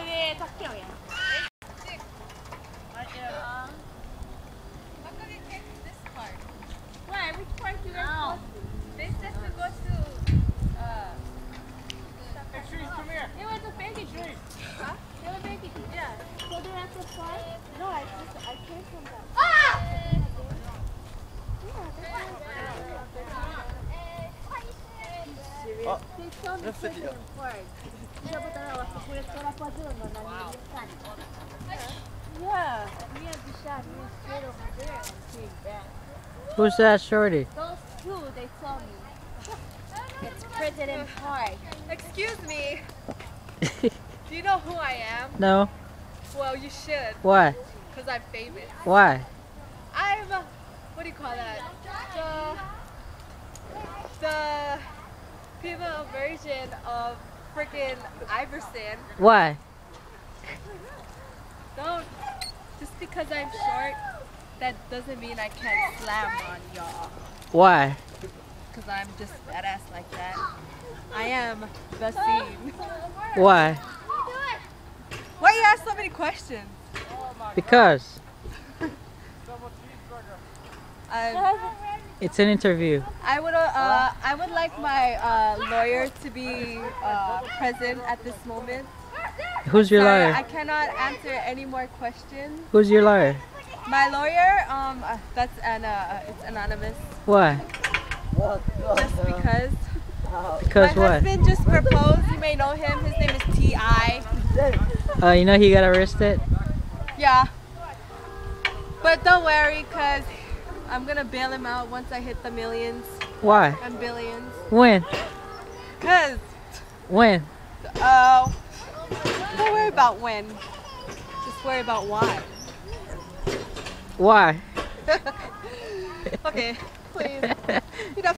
위에 탁경이야. 맞아. How come you came to this part? Why? Which part you guys go to? They said to go to Hey, Trees, come here. It was a baby tree. Huh? They were baby tree. Yeah. So they're at the park? No, I came from that. Ah! Oh, They saw me that's the deal. in the park. Yeah, me and Bishad went straight over there and came back. Who's that shorty? Those two, they saw me. It's President Park. Excuse me. Do you know who I am? No. Well, you should. Why? Because I'm famous. Why? I'm, what do you call that? The female version of freaking Iverson. Why? Don't, just because I'm short, that doesn't mean I can't slam on y'all. Why? Because I'm just badass like that. I am the scene. Why? Why you ask so many questions? Because I it's an interview. would like my lawyer to be present at this moment. Who's your Sorry, lawyer? I cannot answer any more questions. Who's your lawyer? My lawyer, that's it's anonymous. Why? Just because. Because My what? husband just proposed. You may know him. His name is T.I. You know he got arrested? Yeah. But don't worry, cause I'm gonna bail him out once I hit the millions Why? and billions. When? Cause When? don't worry about when. Just worry about why. Why? Okay, please. You know,